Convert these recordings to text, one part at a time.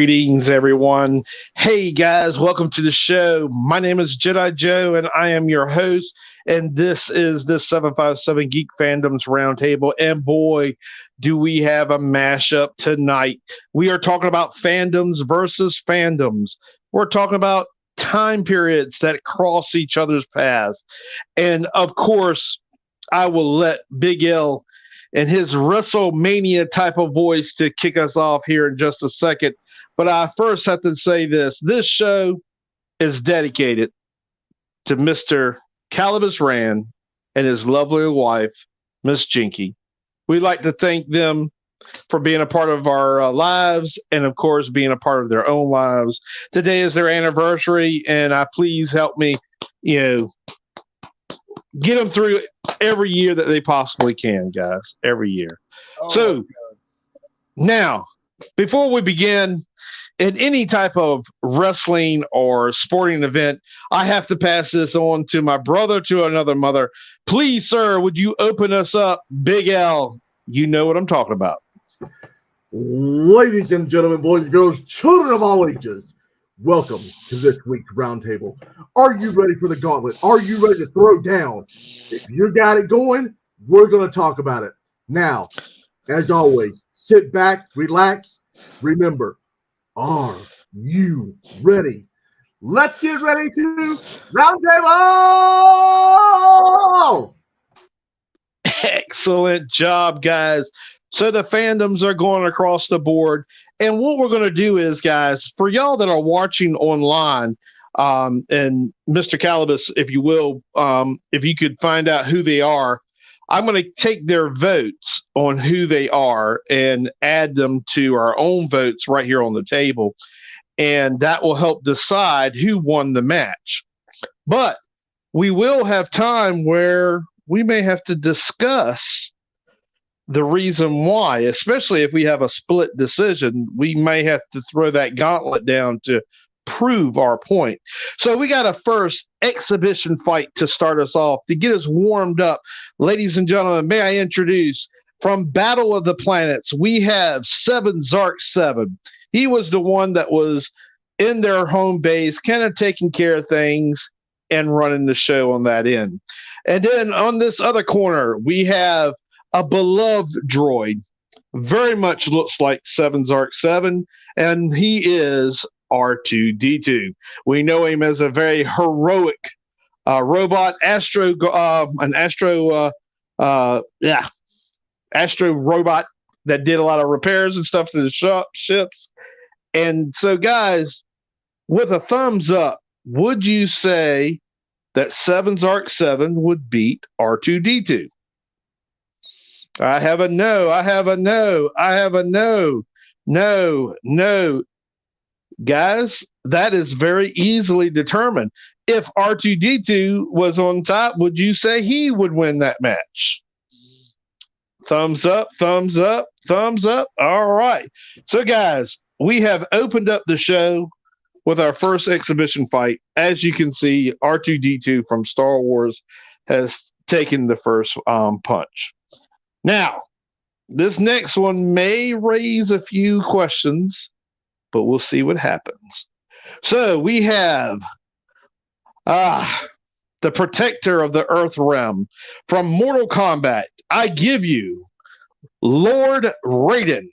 Greetings, everyone. Hey, guys, welcome to the show. My name is Jedi Joe, and I am your host. And this is the 757 Geek Fandoms Roundtable. And boy, do we have a mashup tonight. We are talking about fandoms versus fandoms. We're talking about time periods that cross each other's paths. And of course, I will let Big L and his WrestleMania type of voice to kick us off here in just a second. But I first have to say this. This show is dedicated to Mr. Calibus Rand and his lovely wife, Miss Jinky. We'd like to thank them for being a part of our lives and, of course, being a part of their own lives. Today is their anniversary, and please help me, get them through every year that they possibly can, guys. Every year. So now, before we begin, in any type of wrestling or sporting event, I have to pass this on to my brother to another mother. Please, sir, would you open us up? Big L, you know what I'm talking about. Ladies and gentlemen, boys and girls, children of all ages, welcome to this week's roundtable. Are you ready for the gauntlet? Are you ready to throw down? If you got it going, we're going to talk about it. Now, as always, sit back, relax. Remember, are you ready? Let's get ready to roundtable! Excellent job, guys. So the fandoms are going across the board. And what we're going to do is, guys, for y'all that are watching online, and Mr. Calibus, if you will, if you could find out who they are, I'm going to take their votes on who they are and add them to our own votes right here on the table. And that will help decide who won the match. But we will have time where we may have to discuss the reason why, especially if we have a split decision. We may have to throw that gauntlet down to prove our point. So we got a first exhibition fight to start us off, to get us warmed up. Ladies and gentlemen, may I introduce, from Battle of the Planets, we have 7 Zark 7. He was the one that was in their home base, kind of taking care of things and running the show on that end. And then on this other corner, we have a beloved droid, very much looks like 7 Zark 7, and he is R2-D2. We know him as a very heroic robot, astro robot that did a lot of repairs and stuff to the ships. And so, guys, with a thumbs up, would you say that 7 Zark 7 would beat R2-D2? I have a no. I have a no. I have a no. No. Guys, that is very easily determined. If R2-D2 was on top, would you say he would win that match? Thumbs up, thumbs up, thumbs up. All right. So, guys, we have opened up the show with our first exhibition fight. As you can see, R2-D2 from Star Wars has taken the first punch. Now, this next one may raise a few questions, but we'll see what happens. So we have the protector of the Earth Realm from Mortal Kombat. I give you Lord Raiden.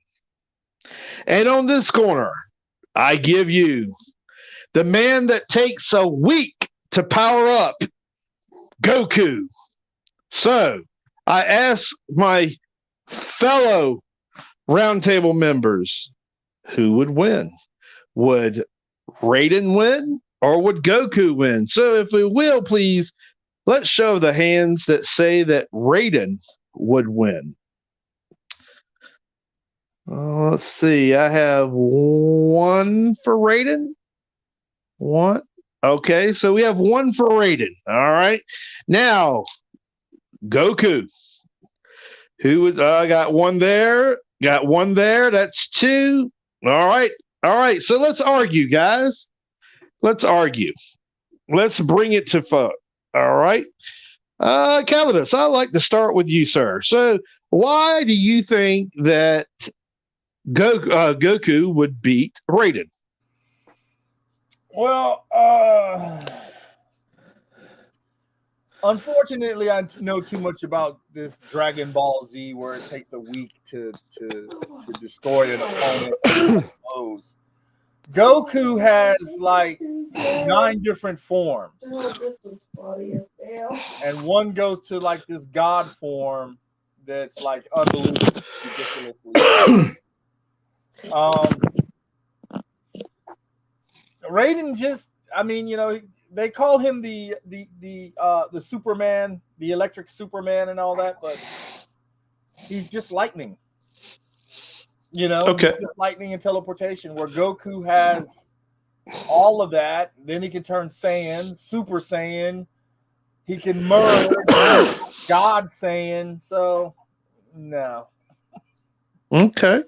And on this corner, I give you the man that takes a week to power up, Goku. So I ask my fellow roundtable members, who would win? Would Raiden win or would Goku win? So if we will, please, let's show the hands that say that Raiden would win. Let's see. I have 1 for Raiden. 1. Okay, so we have 1 for Raiden. All right. Now, Goku. Who would? I got 1 there. Got 1 there. That's 2. All right. So let's argue, guys. Let's argue. Let's bring it to vote. All right. Calidus, I'd like to start with you, sir. So why do you think that Goku would beat Raiden. Well, unfortunately, I know too much about this Dragon Ball Z, where it takes a week to destroy an opponent with blows. Goku has like 9 different forms, and one goes to like this god form that's like unbelievably ridiculously. Raiden just, I mean, they call him the Superman, the electric Superman, and all that, but he's just lightning. Okay. He's just lightning and teleportation. Where Goku has all of that, then he can turn Saiyan, Super Saiyan. He can merge God Saiyan. So no. Okay.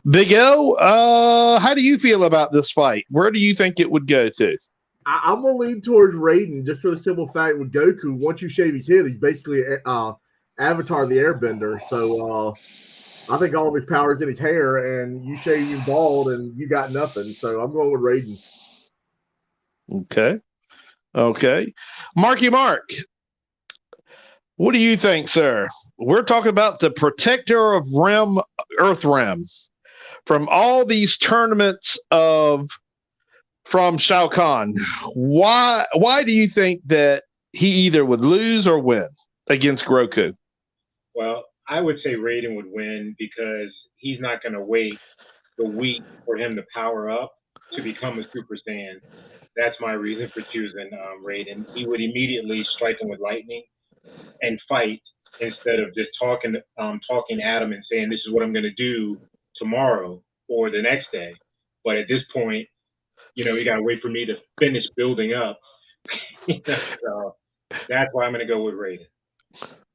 Big L, how do you feel about this fight? Where do you think it would go to? I'm gonna lean towards Raiden just for the simple fact with Goku. Once you shave his head, he's basically Avatar the Airbender. So I think all of his power is in his hair, and you shave him bald, and you got nothing. So I'm going with Raiden. Okay. Marky Mark, what do you think, sir? We're talking about the protector of Earth Rim. From all these tournaments from Shao Kahn, why do you think that he either would lose or win against Groku? Well, I would say Raiden would win because he's not going to wait the week for him to power up to become a Super Saiyan. That's my reason for choosing Raiden. He would immediately strike him with lightning and fight instead of just talking at him and saying, "This is what I'm going to do tomorrow or the next day." But at this point, you got to wait for me to finish building up. So that's why I'm going to go with Raiden.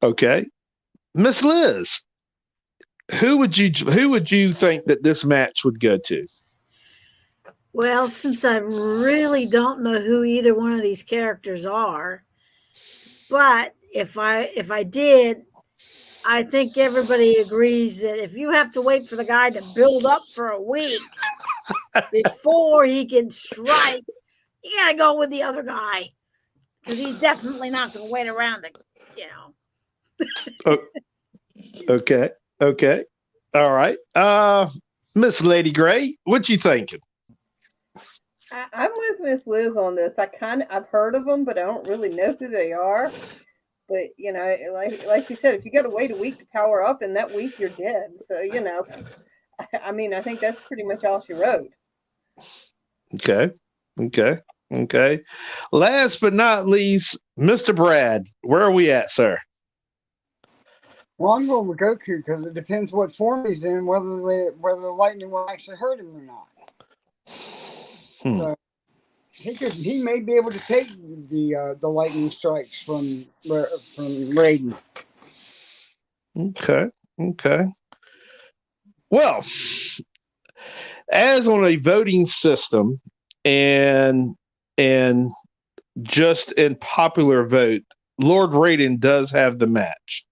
Okay. Miss Liz, who would you think that this match would go to? Well, since I really don't know who either one of these characters are, but if I did, I think everybody agrees that if you have to wait for the guy to build up for a week before he can strike, you gotta go with the other guy, because he's definitely not going to wait around to. Okay. All right. Miss Lady Gray, what you thinking? I'm with Miss Liz on this. I've heard of them, but I don't really know who they are. But like she said, if you got to wait a week to power up, in that week you're dead. So I mean, I think that's pretty much all she wrote. Okay. Last but not least, Mr. Brad, where are we at, sir? Well, I'm going with Goku because it depends what form he's in, whether the lightning will actually hurt him or not. So he may be able to take the lightning strikes from Raiden. Okay. Well, as on a voting system and just in popular vote, Lord Raiden does have the match.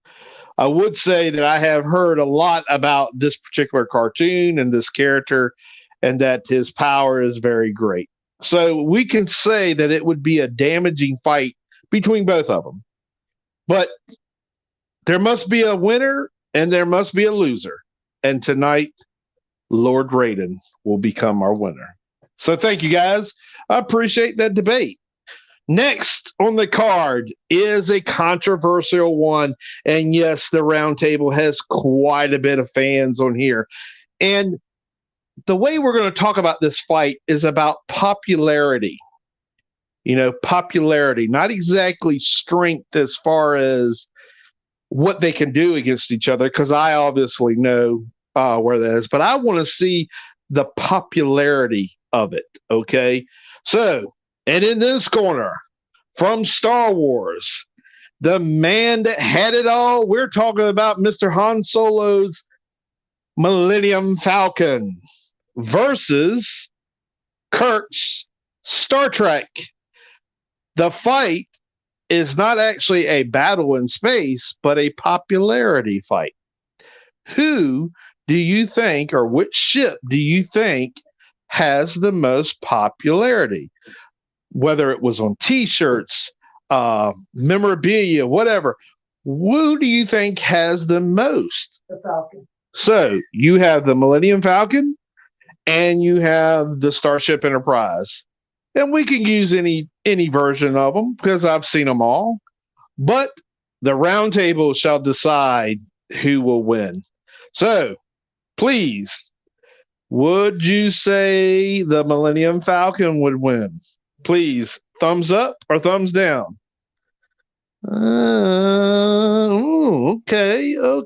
I would say that I have heard a lot about this particular cartoon and this character, and that his power is very great. So we can say that it would be a damaging fight between both of them. But there must be a winner and there must be a loser. And tonight, Lord Raiden will become our winner. So thank you, guys. I appreciate that debate. Next on the card is a controversial one. And yes, the roundtable has quite a bit of fans on here. And the way we're going to talk about this fight is about popularity. Popularity, not exactly strength as far as what they can do against each other, because I obviously know where that is. But I want to see the popularity of it, okay? So, and in this corner, from Star Wars, the man that had it all, we're talking about Mr. Han Solo's Millennium Falcon versus Kirk's Star Trek. The fight is not actually a battle in space, but a popularity fight. Who do you think, or which ship do you think has the most popularity? Whether it was on T-shirts, memorabilia, whatever. Who do you think has the most? The Falcon. So you have the Millennium Falcon, and you have the Starship Enterprise, and we can use any version of them because I've seen them all. But the round table shall decide who will win. So, please, would you say the Millennium Falcon would win? Please, thumbs up or thumbs down?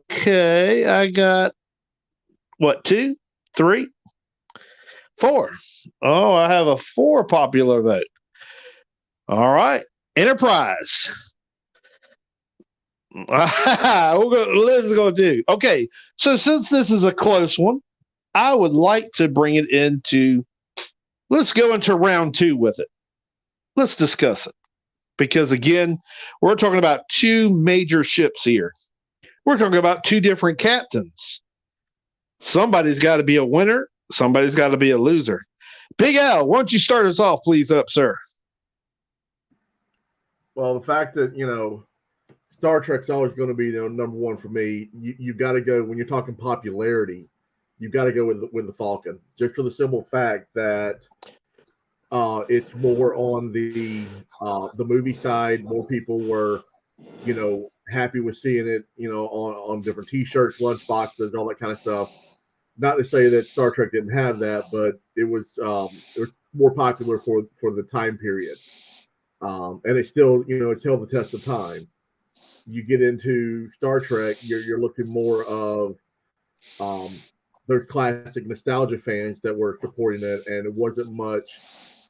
Okay. I got what, 2, 3, 4. Oh, I have a 4 popular vote. All right, Enterprise. Liz is going to do. Okay, so since this is a close one, I would like to bring it into. Let's go into round 2 with it. Let's discuss it. Because again, we're talking about 2 major ships here. We're talking about 2 different captains. Somebody's got to be a winner. Somebody's got to be a loser. Big Al, why don't you start us off, please, up, sir? Well, the fact that, Star Trek's always going to be number one for me. You've got to go, when you're talking popularity, you've got to go with the Falcon, just for the simple fact that it's more on the movie side. More people were, happy with seeing it, on different T-shirts, lunch boxes, all that kind of stuff. Not to say that Star Trek didn't have that, but it was more popular for the time period, and it's still, it's held the test of time. You get into Star Trek, you're looking more of there's classic nostalgia fans that were supporting it, and it wasn't much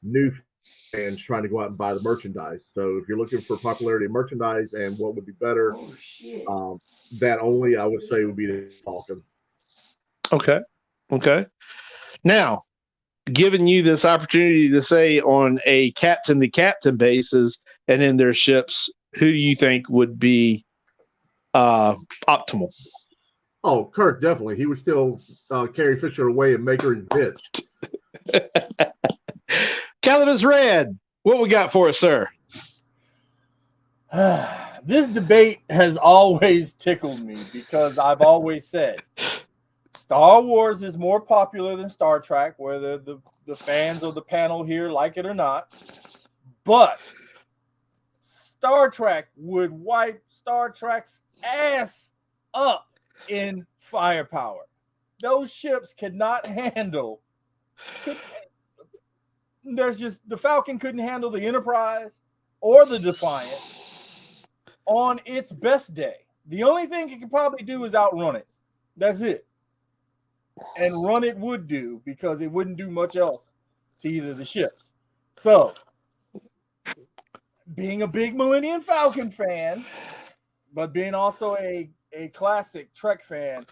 new fans trying to go out and buy the merchandise. So if you're looking for popularity of merchandise and what would be better, that only I would say would be the Falcon. Okay. Now, giving you this opportunity to say on a captain-to-captain basis and in their ships, who do you think would be optimal? Oh, Kirk, definitely. He would still carry Fisher away and make her his bitch. Calvin Red, what we got for us, sir? This debate has always tickled me because I've always said Star Wars is more popular than Star Trek, whether the fans of the panel here like it or not. But Star Trek would wipe Star Trek's ass up in firepower. Those ships could not handle. The Falcon couldn't handle the Enterprise or the Defiant on its best day. The only thing it could probably do is outrun it. That's it. And run it would do, because it wouldn't do much else to either of the ships. So, being a big Millennium Falcon fan, but being also a classic Trek fan,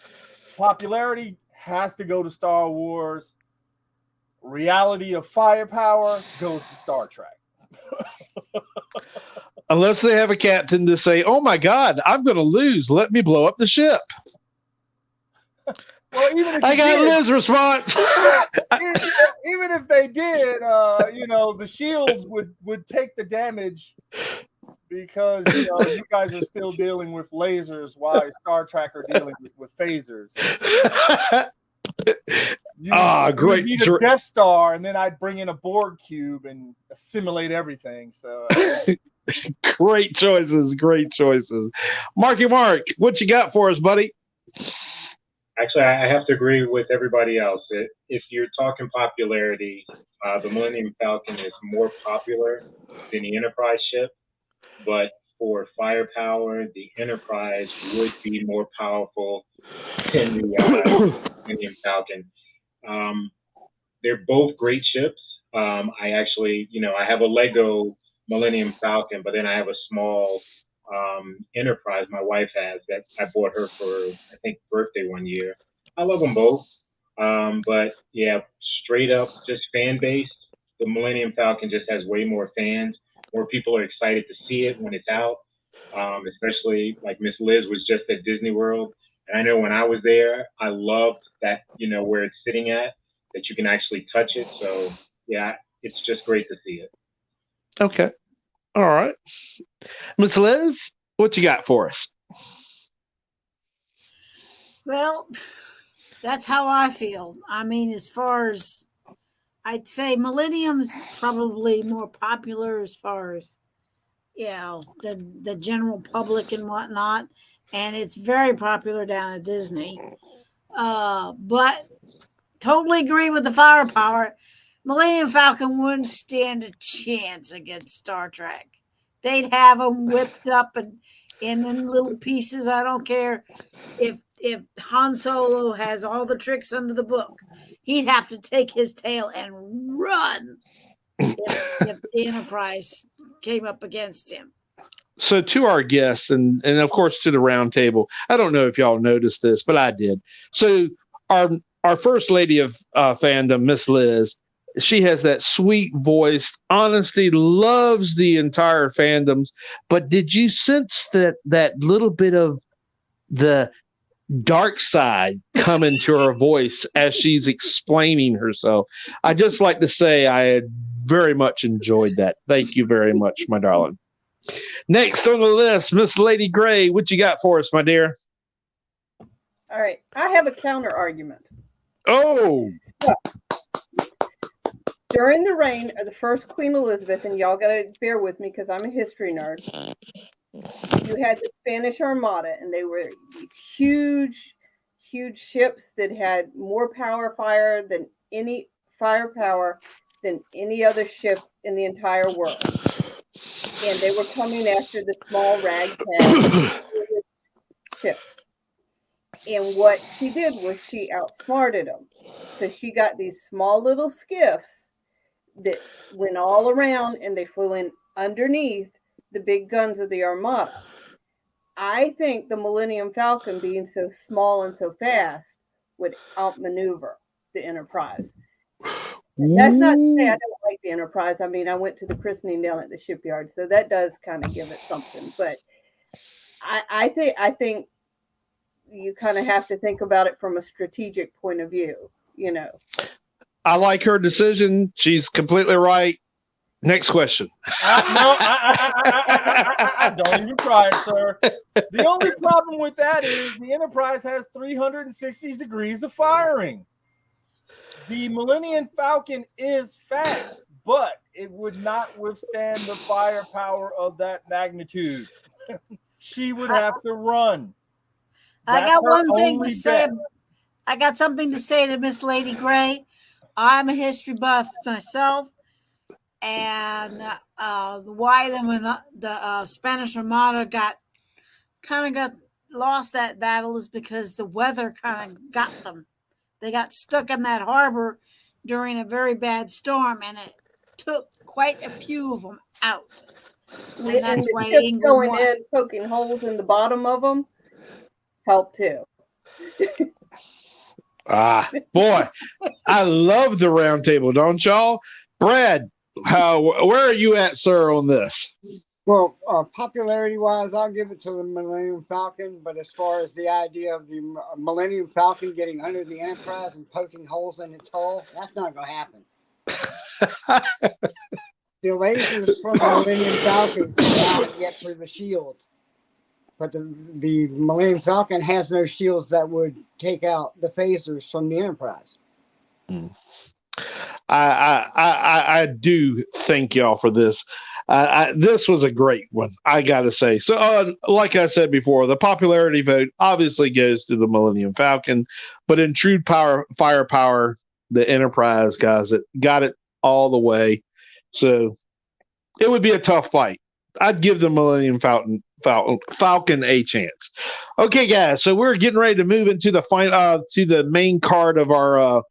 popularity has to go to Star Wars. Reality of firepower goes to Star Trek. Unless they have a captain to say, "Oh my God, I'm going to lose. Let me blow up the ship." Well, even if I got Liz's response. even if they did, the shields would take the damage because you guys are still dealing with lasers while Star Trek are dealing with phasers. Great! You need a Death Star, and then I'd bring in a Borg cube and assimilate everything. So, great choices. Marky Mark, what you got for us, buddy? Actually, I have to agree with everybody else. If you're talking popularity, the Millennium Falcon is more popular than the Enterprise ship, but for firepower, the Enterprise would be more powerful than the Millennium Falcon. They're both great ships. I actually, I have a Lego Millennium Falcon, but then I have a small Enterprise my wife has that I bought her for, I think, birthday one year. I love them both. But yeah, straight up just fan based, the Millennium Falcon just has way more fans. More people are excited to see it when it's out. Especially like Miss Liz was just at Disney World. And I know when I was there, I loved that where it's sitting at, that you can actually touch it. So yeah, it's just great to see it. Okay. All right. Miss Liz, what you got for us? Well, that's how I feel. I mean, as far as I'd say, Millennium's probably more popular as far as the general public and whatnot, and it's very popular down at Disney. But totally agree with the firepower. Millennium Falcon wouldn't stand a chance against Star Trek. They'd have them whipped up and in little pieces. I don't care if Han Solo has all the tricks under the book. He'd have to take his tail and run if the Enterprise came up against him. So to our guests and of course to the round table, I don't know if y'all noticed this, but I did. So our first lady of fandom, Miss Liz, she has that sweet voice, honesty, loves the entire fandoms. But did you sense that little bit of the dark side come into her voice as she's explaining herself? I just like to say I had very much enjoyed that. Thank you very much, my darling. Next on the list, Miss Lady Gray, what you got for us, my dear? All right, I have a counter argument. Oh, So, during the reign of the first Queen Elizabeth, and y'all gotta bear with me because I'm a history nerd, you had the Spanish Armada, and they were these huge, huge ships that had more firepower than any other ship in the entire world. And they were coming after the small ragtag ships. And what she did was she outsmarted them. So she got these small little skiffs that went all around and they flew in underneath the big guns of the Armada. I think the Millennium Falcon, being so small and so fast, would outmaneuver the Enterprise. That's not to say I don't like the Enterprise. I mean, I went to the christening down at the shipyard, so that does kind of give it something. But I think you kind of have to think about it from a strategic point of view. I like her decision. She's completely right. Next question. No, I don't even try it, sir. The only problem with that is the Enterprise has 360 degrees of firing. The Millennium Falcon is fast, but it would not withstand the firepower of that magnitude. She would have to run. I got one thing to say. I got something to say to Miss Lady Gray. I'm a history buff myself, and why the Spanish Armada got lost that battle is because the weather kind of got them. They got stuck in that harbor during a very bad storm, and it took quite a few of them out. And that's why England going won. in, poking holes in the bottom of them, helped too. Boy, I love the round table, don't y'all? Brad, where are you at, sir, on this? Well, popularity-wise, I'll give it to the Millennium Falcon. But as far as the idea of the Millennium Falcon getting under the Enterprise and poking holes in its hull, that's not going to happen. The lasers from the Millennium Falcon cannot get through the shield. But the Millennium Falcon has no shields that would take out the phasers from the Enterprise. I do thank y'all for this. This was a great one, I gotta say. So, like I said before, the popularity vote obviously goes to the Millennium Falcon, but in true firepower, the Enterprise guys got it all the way. So it would be a tough fight. I'd give the Millennium Falcon a chance. Okay, guys. So we're getting ready to move into the main card of our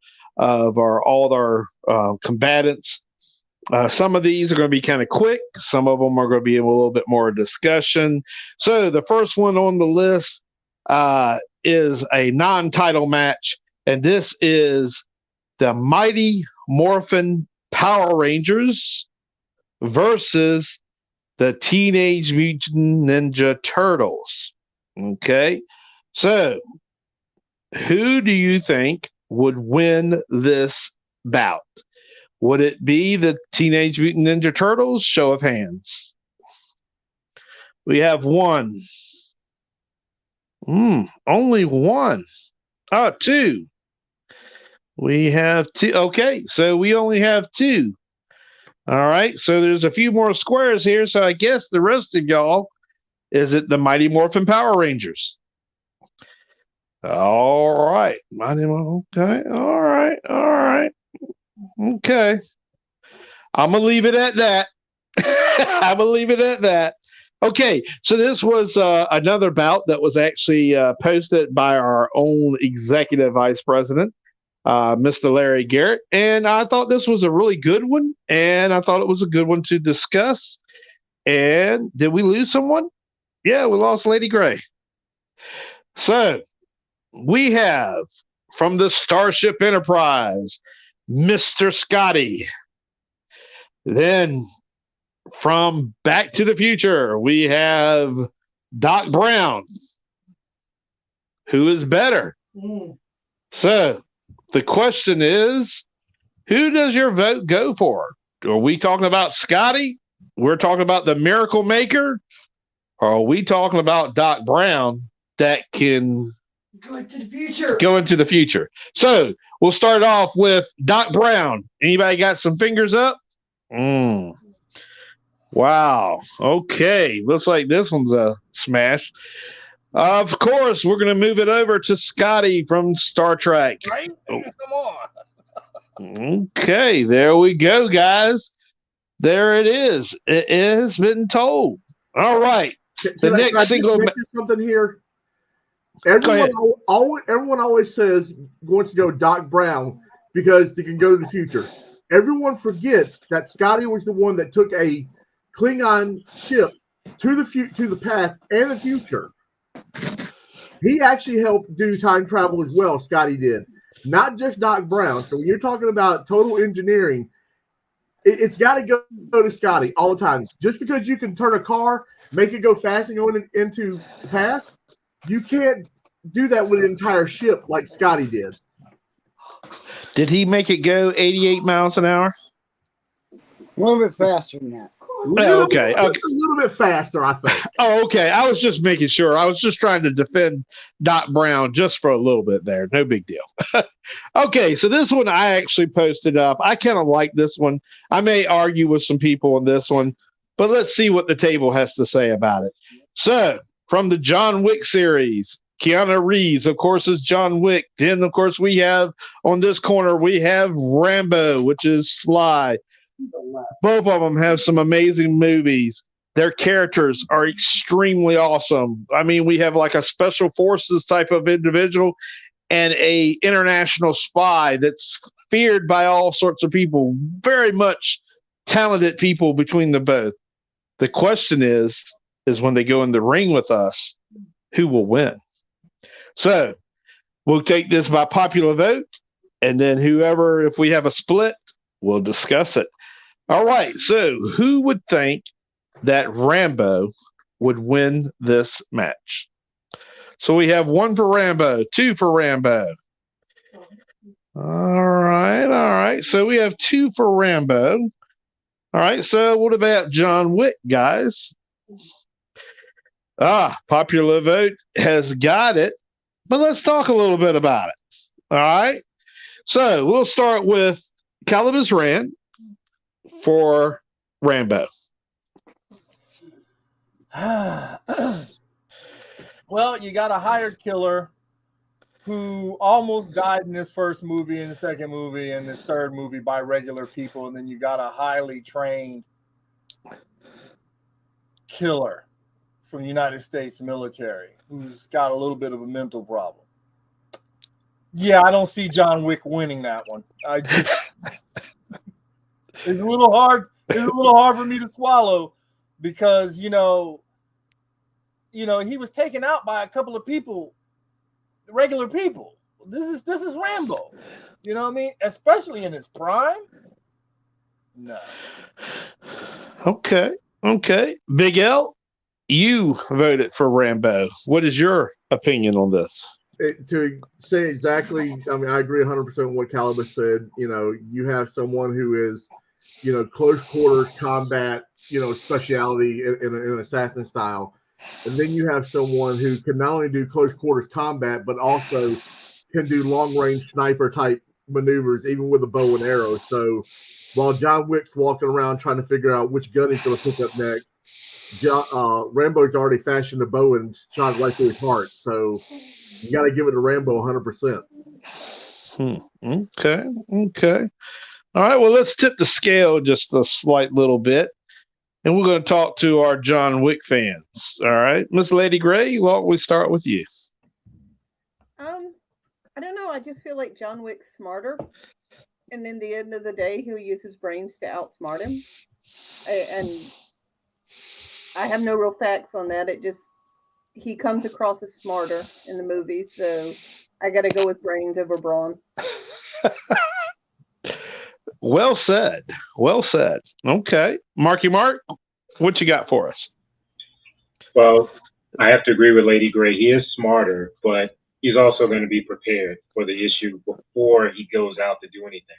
combatants. Some of these are going to be kind of quick. Some of them are going to be a little bit more discussion. So the first one on the list is a non-title match, and this is the Mighty Morphin Power Rangers versus the Teenage Mutant Ninja Turtles. Okay, so who do you think would win this bout? Would it be the Teenage Mutant Ninja Turtles? Show of hands. We have one. Only one. Oh, two. We have two. Okay, so we only have two. All right, so there's a few more squares here. So I guess the rest of y'all, is it the Mighty Morphin Power Rangers? All right, Mighty Morphin. Okay, all right, all right. Okay. I'm going to leave it at that. I'm going to leave it at that. Okay, so this was another bout that was actually posted by our own executive vice president, Mr. Larry Garrett. And I thought this was a really good one. And I thought it was a good one to discuss. And did we lose someone? Yeah, we lost Lady Gray. So we have from the Starship Enterprise, Mr. Scotty. Then from Back to the Future, we have Doc Brown. Who is better? So the question is, who does your vote go for? Are we talking about Scotty? We're talking about the Miracle Maker? Or are we talking about Doc Brown that can go into the future? So we'll start off with Doc Brown. Anybody got some fingers up? Wow. Okay. Looks like this one's a smash. Of course, we're going to move it over to Scotty from Star Trek. Right? Come on. Okay. There we go, guys. There it is. It has been told. All right. Can I mention something here? Everyone always says wants to go Doc Brown because they can go to the future. Everyone forgets that Scotty was the one that took a Klingon ship to the past and the future. He actually helped do time travel as well. Scotty did, not just Doc Brown. So when you're talking about total engineering, it's got to go to Scotty all the time. Just because you can turn a car, make it go fast and go into the past, you can't do that with an entire ship like Scotty did. Did he make it go 88 miles an hour? A little bit faster than that. Okay. A little bit faster, I think. Oh, okay. I was just making sure. I was just trying to defend Doc Brown just for a little bit there. No big deal. Okay, so this one I actually posted up. I kind of like this one. I may argue with some people on this one, but let's see what the table has to say about it. So, from the John Wick series, Keanu Reeves, of course, is John Wick. Then, of course, we have on this corner, we have Rambo, which is Sly. Both of them have some amazing movies. Their characters are extremely awesome. I mean, we have like a special forces type of individual and a international spy that's feared by all sorts of people. Very much talented people between the both. The question is when they go in the ring with us, who will win? So we'll take this by popular vote, and then whoever, if we have a split, we'll discuss it. All right, so who would think that Rambo would win this match? So we have 1 for Rambo, 2 for Rambo. All right. So we have 2 for Rambo. All right, so what about John Wick, guys? Popular vote has got it, but let's talk a little bit about it. All right, so we'll start with Calibus Rand for Rambo. Well, you got a hired killer who almost died in his first movie, in the second movie, and his third movie by regular people, and then you got a highly trained killer from the United States military who's got a little bit of a mental problem. Yeah, I don't see John Wick winning that one. It's a little hard. It's a little hard for me to swallow because you know he was taken out by a couple of people, regular people. This is Rambo. You know what I mean? Especially in his prime. No. Okay. Big L, you voted for Rambo. What is your opinion on this? To say exactly, I mean, I agree 100% with what Calibus said. You know, you have someone who is, close quarters combat, speciality in an assassin style. And then you have someone who can not only do close quarters combat, but also can do long range sniper type maneuvers, even with a bow and arrow. So while John Wick's walking around trying to figure out which gun he's going to pick up next, Rambo's already fashioned a bow and shot right through his heart. So you got to give it to Rambo 100%. Okay. Okay. All right. Well, let's tip the scale just a slight little bit. And we're going to talk to our John Wick fans. All right. Miss Lady Gray, why don't we start with you? I don't know. I just feel like John Wick's smarter. And in the end of the day, he'll use his brains to outsmart him. And I have no real facts on that. He comes across as smarter in the movie. So I got to go with brains over brawn. Well said. Well said. Okay. Marky Mark, what you got for us? Well, I have to agree with Lady Gray. He is smarter, but he's also going to be prepared for the issue before he goes out to do anything.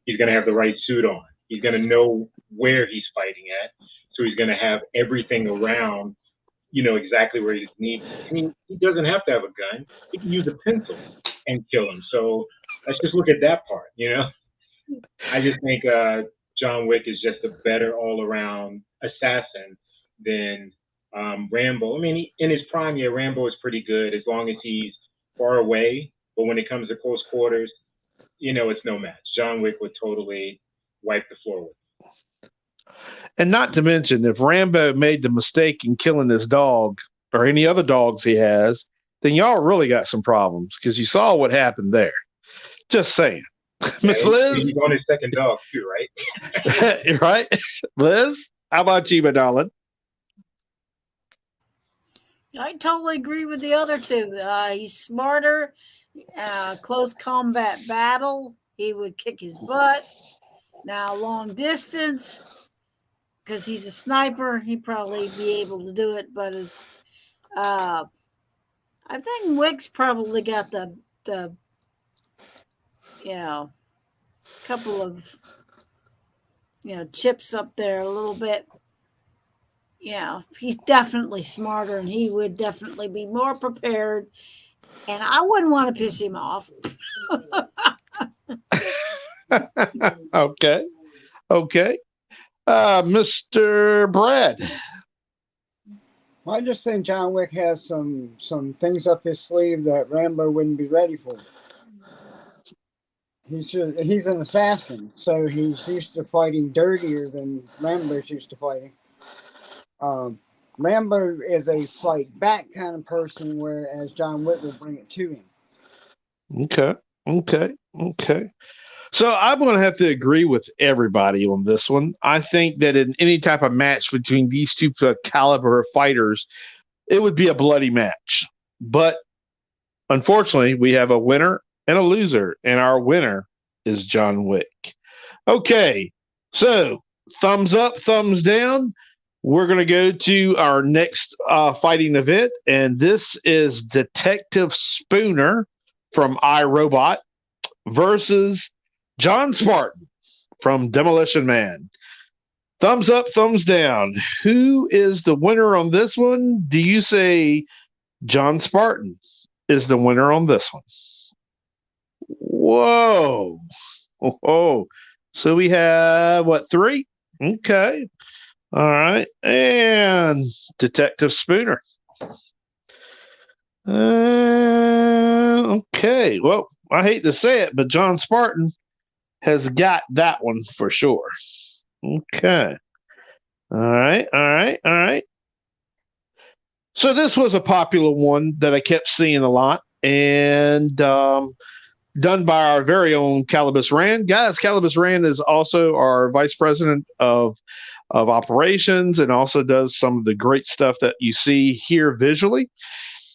He's going to have the right suit on. He's going to know where he's fighting at. So he's going to have everything around, exactly where he needs. I mean, he doesn't have to have a gun. He can use a pencil and kill him. So let's just look at that part, I just think John Wick is just a better all-around assassin than Rambo. I mean, in his prime, Rambo is pretty good as long as he's far away. But when it comes to close quarters, it's no match. John Wick would totally wipe the floor with. And not to mention, if Rambo made the mistake in killing his dog or any other dogs he has, then y'all really got some problems because you saw what happened there. Just saying. Miss Liz? He's on his second dog, too, right? Right? Liz, how about you, my darling? I totally agree with the other two. He's smarter. Close combat battle, he would kick his butt. Now, long distance, because he's a sniper, he'd probably be able to do it. But I think Wick's probably got the couple of chips up there a little bit. Yeah, he's definitely smarter, and he would definitely be more prepared. And I wouldn't want to piss him off. Okay. Mr. Brad. Well, I just think John Wick has some things up his sleeve that Rambo wouldn't be ready for. He's an assassin, so he's used to fighting dirtier than Rambo's used to fighting. Rambo is a fight back kind of person, whereas John Wick will bring it to him. Okay. So I'm going to have to agree with everybody on this one. I think that in any type of match between these two caliber of fighters, it would be a bloody match. But unfortunately, we have a winner and a loser, and our winner is John Wick. Okay, so thumbs up, thumbs down. We're going to go to our next fighting event, and this is Detective Spooner from iRobot versus John Spartan from Demolition Man. Thumbs up, thumbs down. Who is the winner on this one? Do you say John Spartan is the winner on this one? Whoa. Oh. So we have, what, 3? Okay. All right. And Detective Spooner. Okay. Well, I hate to say it, but John Spartan has got that one for sure. Okay. All right. So this was a popular one that I kept seeing a lot, and done by our very own Calibus Rand. Guys, Calibus Rand is also our vice president of operations and also does some of the great stuff that you see here visually,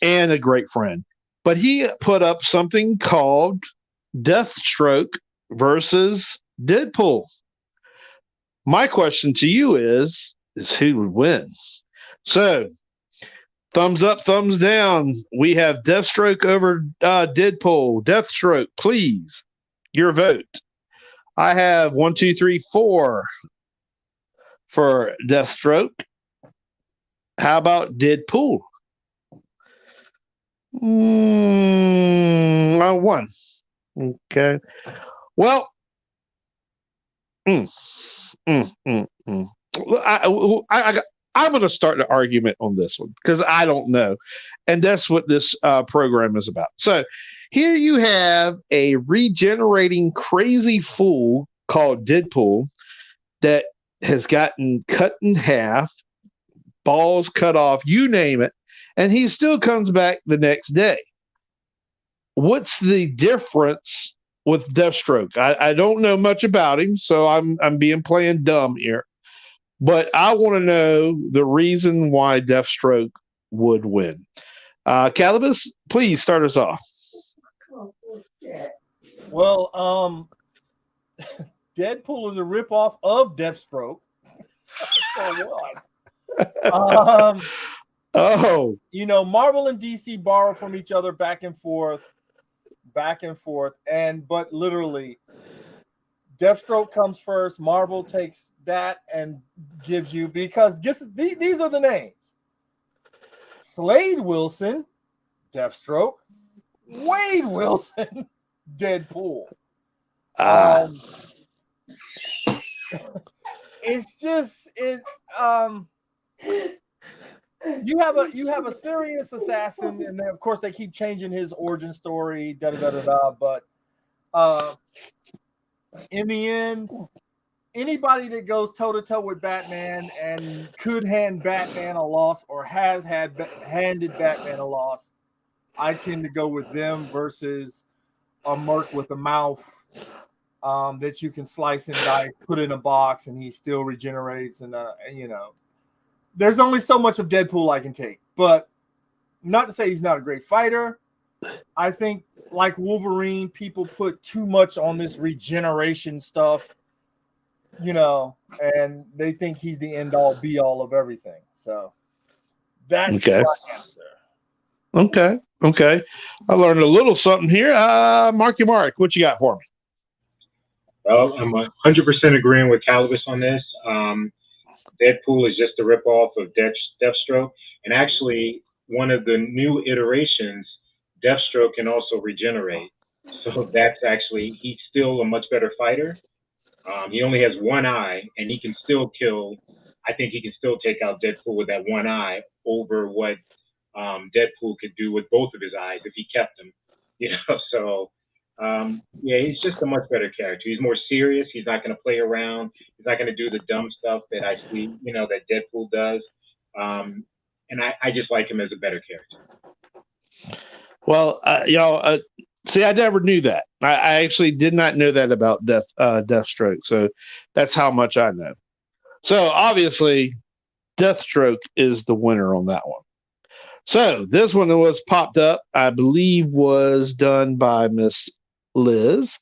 and a great friend. But he put up something called Deathstroke versus Deadpool. My question to you is who would win? So Thumbs up, thumbs down. We have Deathstroke over Deadpool. Deathstroke, please. Your vote. I have 1, 2, 3, 4 for Deathstroke. How about Deadpool? 1. Okay. Well, I'm going to start an argument on this one because I don't know. And that's what this program is about. So here you have a regenerating crazy fool called Deadpool that has gotten cut in half, balls cut off, you name it, and he still comes back the next day. What's the difference with Deathstroke? I don't know much about him, so I'm being playing dumb here. But I want to know the reason why Deathstroke would win. Calibus, please start us off. Well, Deadpool is a ripoff of Deathstroke. You know, Marvel and DC borrow from each other back and forth, but literally, Deathstroke comes first. Marvel takes that and gives you, because these are the names: Slade Wilson, Deathstroke; Wade Wilson, Deadpool. It's just it. You have a serious assassin, and then of course they keep changing his origin story. But in the end, anybody that goes toe to toe with Batman and could hand Batman a loss or has handed Batman a loss, I tend to go with them versus a merc with a mouth that you can slice and dice, put in a box, and he still regenerates. And you know, there's only so much of Deadpool I can take. But not to say he's not a great fighter. I think, like Wolverine, people put too much on this regeneration stuff, you know, and they think he's the end all be all of everything. So that's my answer. Okay. I learned a little something here. Marky Mark, what you got for me? Well, I'm 100% agreeing with Calibus on this. Deadpool is just a ripoff of Deathstroke. And actually, one of the new iterations, Deathstroke can also regenerate. So that's actually, he's still a much better fighter. He only has one eye, and he can still kill. I think he can still take out Deadpool with that one eye over what Deadpool could do with both of his eyes if he kept them. You know, so yeah, he's just a much better character. He's more serious. He's not going to play around. He's not going to do the dumb stuff that I see, you know, that Deadpool does. And I just like him as a better character. Well, y'all, see, I never knew that. I actually did not know that about Deathstroke. So that's how much I know. So obviously, Deathstroke is the winner on that one. So this one that was popped up, I believe, was done by Miss Liz.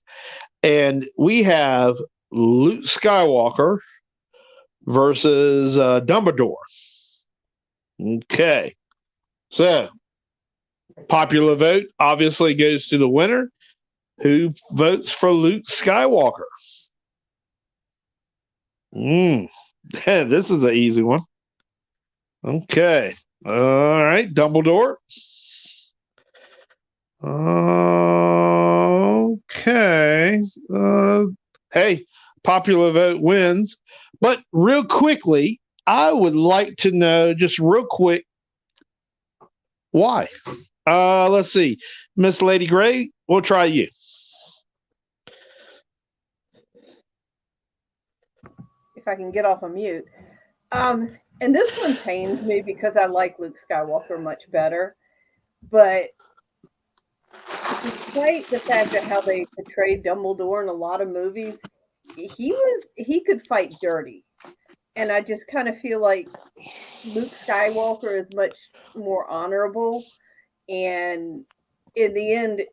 And we have Luke Skywalker versus Dumbledore. Okay. So popular vote obviously goes to the winner. Who votes for Luke Skywalker? This is an easy one. Okay. All right, Dumbledore. Okay. Hey, popular vote wins. But real quickly, I would like to know, just real quick, why? Let's see. Miss Lady Gray, we'll try you. If I can get off of mute. And this one pains me because I like Luke Skywalker much better. But despite the fact of how they portrayed Dumbledore in a lot of movies, he could fight dirty. And I just kind of feel like Luke Skywalker is much more honorable. And in the end,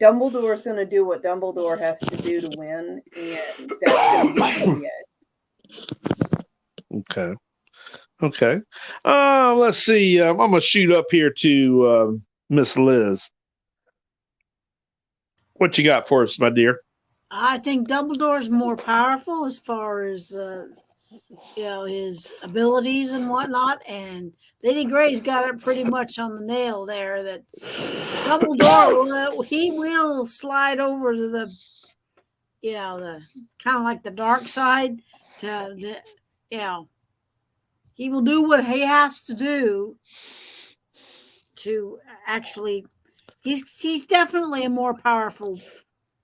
Dumbledore is going to do what Dumbledore has to do to win. And that's going to be the edge. Okay. Okay. Let's see. I'm gonna shoot up here to Miss Liz. What you got for us, my dear? I think Dumbledore's more powerful as far as his abilities and whatnot, and Lady Gray's got it pretty much on the nail there. That Dumbledore he will slide over to the the kind of like the dark side to he will do what he has to do to actually he's definitely a more powerful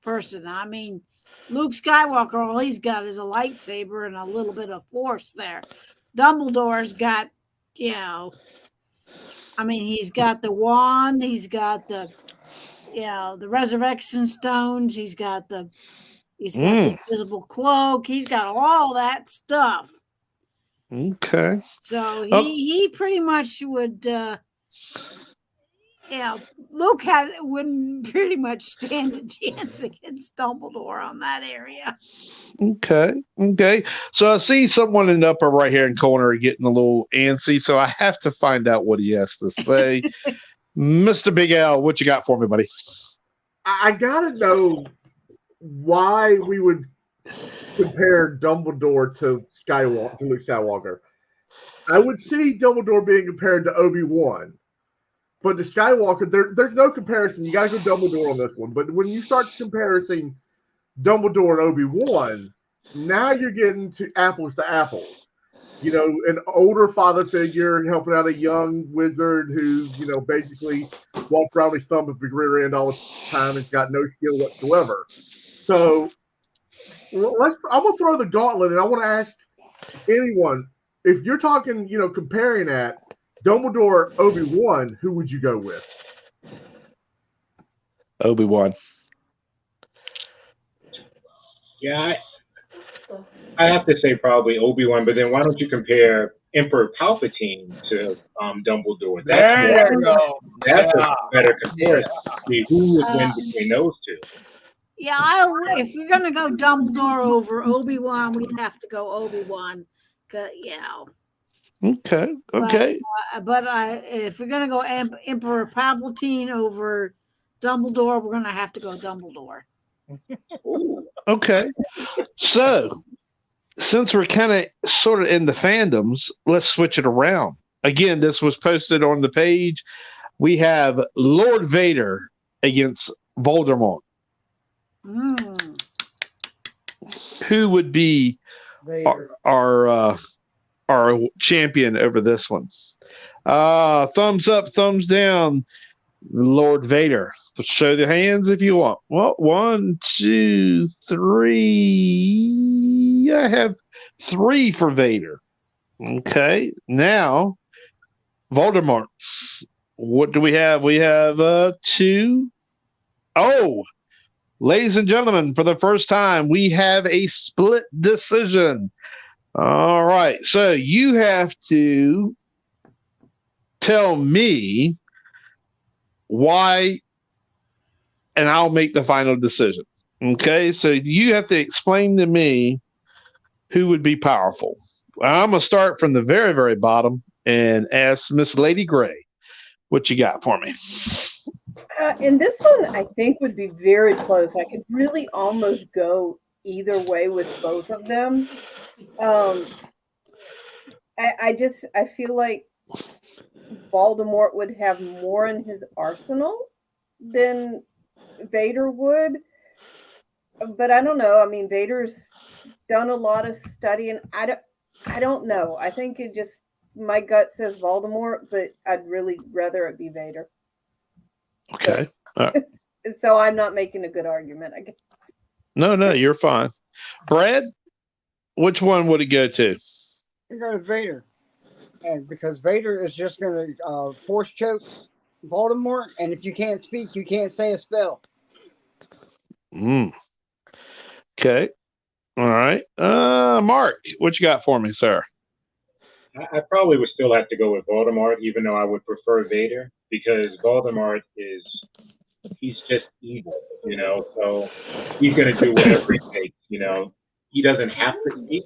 person. I mean, Luke Skywalker, all he's got is a lightsaber and a little bit of force there. Dumbledore's got, I mean, he's got the wand, he's got the resurrection stones, he's got the invisible cloak, he's got all that stuff. Okay. So he pretty much would Luke wouldn't pretty much stand a chance against Dumbledore on that area. Okay. So I see someone in the upper right hand corner getting a little antsy, so I have to find out what he has to say. Mr. Big Al, what you got for me, buddy? I gotta know why we would compare Dumbledore to Luke Skywalker. I would see Dumbledore being compared to Obi-Wan. But the Skywalker, there's no comparison. You got to go Dumbledore on this one. But when you start comparing Dumbledore and Obi-Wan, now you're getting to apples. An older father figure helping out a young wizard who, basically walks around his thumb with the rear end all the time and's got no skill whatsoever. So I'm going to throw the gauntlet, and I want to ask anyone, if you're talking, comparing that, Dumbledore, Obi-Wan, who would you go with? Obi-Wan. Yeah, I have to say probably Obi-Wan, but then why don't you compare Emperor Palpatine to Dumbledore? There you go. That's a better comparison. See who would win between those two. Yeah, if you're gonna go Dumbledore over Obi-Wan, we'd have to go Obi-Wan. Okay. But if we're gonna go Emperor Palpatine over Dumbledore, we're gonna have to go Dumbledore. Okay. So, since we're kind of sort of in the fandoms, let's switch it around. Again, this was posted on the page. We have Lord Vader against Voldemort. Who would be our champion over this one? Thumbs up, thumbs down, Lord Vader. Show the hands if you want. Well, 1, 2, 3. I have 3 for Vader. Okay. Now, Voldemort. What do we have? We have 2. Oh, ladies and gentlemen, for the first time, we have a split decision. All right. So you have to tell me why, and I'll make the final decision. Okay. So you have to explain to me who would be powerful. I'm going to start from the very, very bottom and ask Miss Lady Gray, what you got for me? And this one, I think, would be very close. I could really almost go either way with both of them. I feel like Voldemort would have more in his arsenal than Vader would. But I don't know. I mean, Vader's done a lot of studying. I don't know. I think my gut says Voldemort, but I'd really rather it be Vader. Okay. So I'm not making a good argument, I guess. No, you're fine. Brad, which one would it go to? I'm going to Vader. And because Vader is just going to force choke Voldemort, and if you can't speak, you can't say a spell. Okay. All right. Mark, what you got for me, sir? I probably would still have to go with Voldemort, even though I would prefer Vader, because Voldemort he's just evil, so he's going to do whatever it takes, He doesn't have to speak.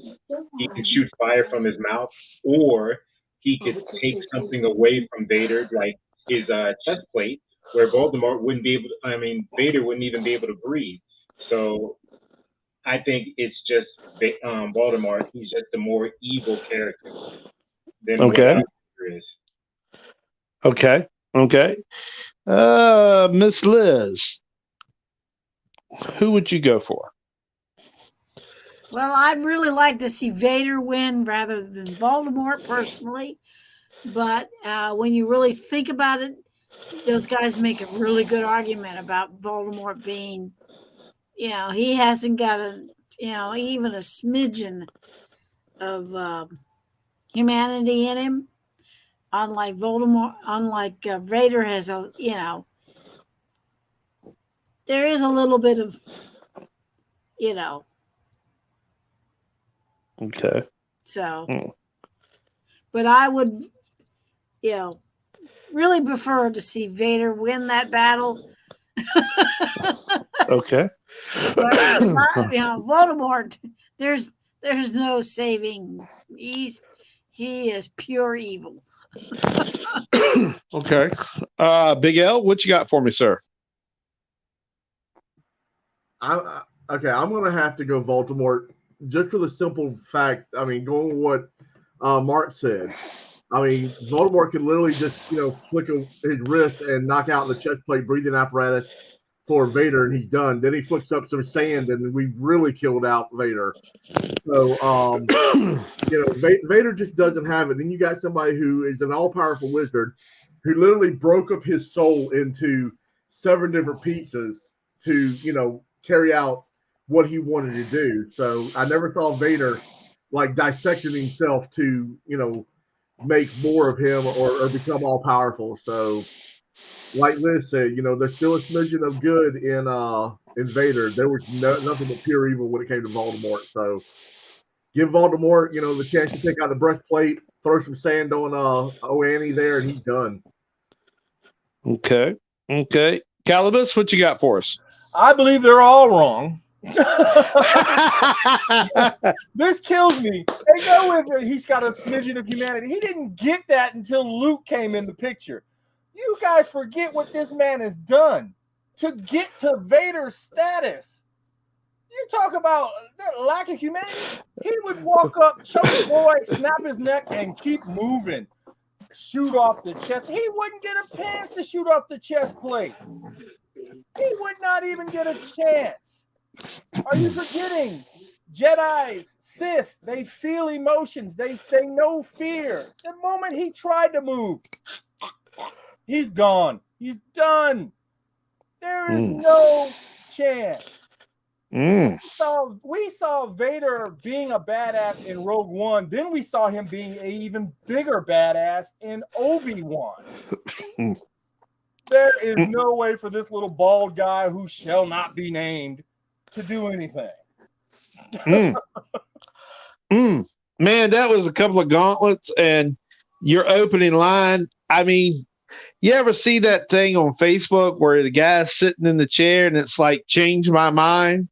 He can shoot fire from his mouth, or he could take something away from Vader, like his chest plate, where Voldemort wouldn't be able to, I mean, Vader wouldn't even be able to breathe. So I think it's just Voldemort. He's just a more evil character than what Okay. Vader is. Okay. Okay. Miss Liz, who would you go for? Well, I'd really like to see Vader win rather than Voldemort personally. But when you really think about it, those guys make a really good argument about Voldemort being, he hasn't got even a smidgen of humanity in him. Unlike Voldemort, unlike Vader has there is a little bit of, Okay. so. But I would, really prefer to see Vader win that battle. Okay. But Voldemort, there's no saving. He is pure evil. Okay. Big L, what you got for me, sir? Okay, I'm going to have to go Voldemort just for the simple fact, I mean, going with what Mark said. I mean, Voldemort could literally just, flick his wrist and knock out the chest plate breathing apparatus for Vader, and he's done. Then he flicks up some sand, and we've really killed out Vader. So, Vader just doesn't have it. Then you got somebody who is an all-powerful wizard who literally broke up his soul into 7 different pieces to, carry out what he wanted to do. So I never saw Vader like dissecting himself to, make more of him or become all powerful. So like Liz said, there's still a smidgen of good in Vader. There was nothing but pure evil when it came to Voldemort. So give Voldemort, the chance to take out the breastplate, throw some sand on Annie there, and he's done. Okay. Okay. Calibus, what you got for us? I believe they're all wrong. This kills me. They go with it. He's got a smidgen of humanity. He didn't get that until Luke came in the picture. You guys forget what this man has done to get to Vader's status. You talk about lack of humanity. He would walk up, choke the boy, snap his neck, and keep moving. Shoot off the chest. He wouldn't get a chance to shoot off the chest plate. He would not even get a chance. Are you forgetting? Jedis, Sith, they feel emotions. They know fear. The moment he tried to move, he's gone. He's done. There is no chance. We saw Vader being a badass in Rogue One. Then we saw him being an even bigger badass in Obi-Wan. There is no way for this little bald guy who shall not be named to do anything. Man, that was a couple of gauntlets, and your opening line. I mean, you ever see that thing on Facebook where the guy's sitting in the chair and it's like, change my mind?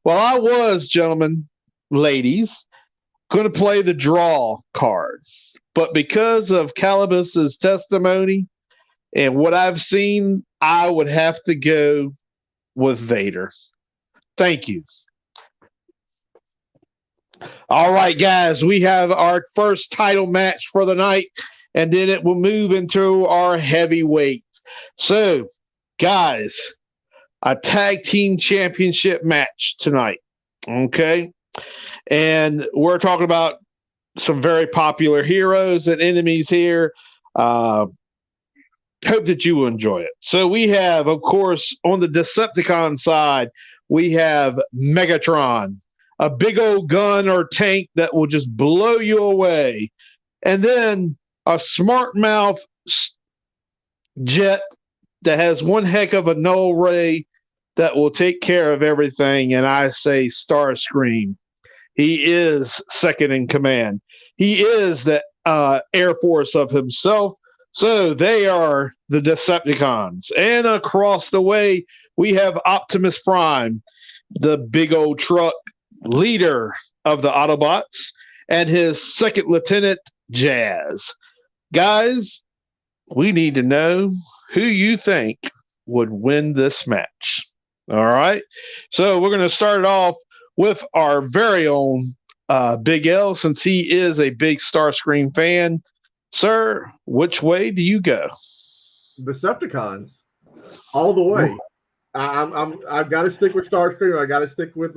Well, I was, gentlemen, ladies, going to play the draw card. But because of Calibus's testimony and what I've seen, I would have to go with Vader. Thank you. All right, guys, we have our first title match for the night, and then it will move into our heavyweights. So, guys, a tag team championship match tonight. Okay. And we're talking about some very popular heroes and enemies here. Hope that you will enjoy it. So we have, of course, on the Decepticon side, we have Megatron, a big old gun or tank that will just blow you away. And then a smart mouth jet that has one heck of a null ray that will take care of everything. And I say Starscream. He is second in command. He is the Air Force of himself. So they are the Decepticons. And across the way, we have Optimus Prime, the big old truck leader of the Autobots, and his second lieutenant, Jazz. Guys, we need to know who you think would win this match. All right. So we're going to start it off with our very own Big L, since he is a big Starscream fan. Sir, which way do you go? Decepticons, all the way. I've got to stick with Starscream. I got to stick with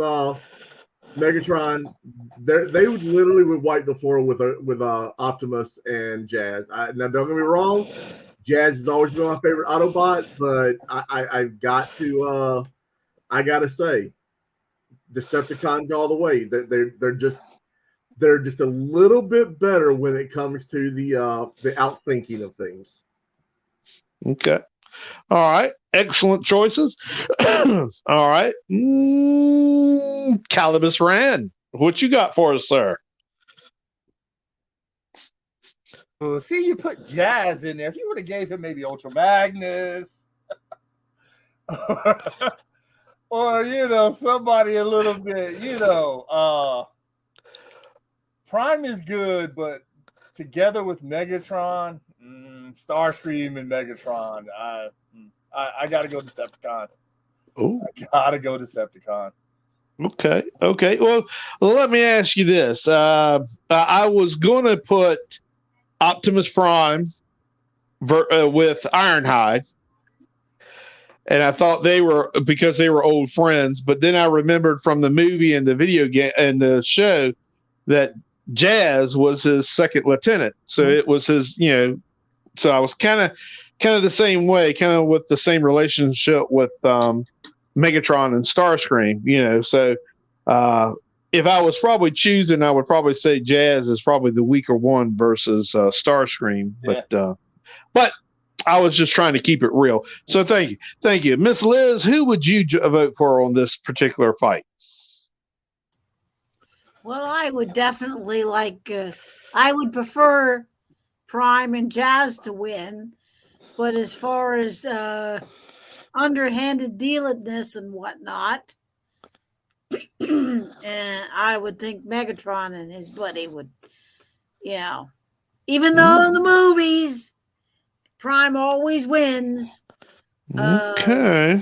Megatron. They would literally wipe the floor with Optimus and Jazz. Now, don't get me wrong, Jazz has always been my favorite Autobot, but I've got to I got to say, Decepticons all the way. They're just a little bit better when it comes to the outthinking of things. Okay. All right. Excellent choices. All right. Calibus Rand, what you got for us, sir? Oh, see, you put Jazz in there. If you would have gave him maybe Ultra Magnus, or somebody a little bit, Prime is good, but together with Megatron, Starscream and Megatron, I gotta go Decepticon. Ooh. I gotta go Decepticon. Okay. Well, let me ask you this. I was going to put Optimus Prime with Ironhide, and I thought because they were old friends. But then I remembered from the movie and the video game and the show that Jazz was his second lieutenant. So it was his, so I was kind of the same way, kind of with the same relationship with Megatron and Starscream, So if I was probably choosing, I would probably say Jazz is probably the weaker one versus Starscream. Yeah. But I was just trying to keep it real. So thank you, Miss Liz. Who would you vote for on this particular fight? Well, I would definitely I would prefer Prime and Jazz to win, but as far as underhanded dealedness and whatnot, and I would think Megatron and his buddy would, even though in the movies Prime always wins. Okay.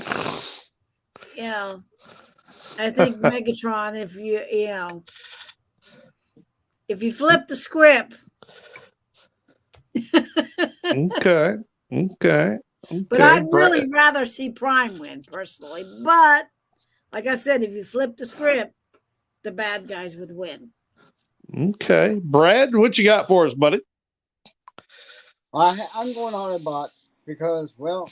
I think Megatron, if you flip the script. Okay. But I'd really rather see Prime win personally. But like I said, if you flip the script, the bad guys would win. Okay. Brad, what you got for us, buddy? I'm going Autobot because, well,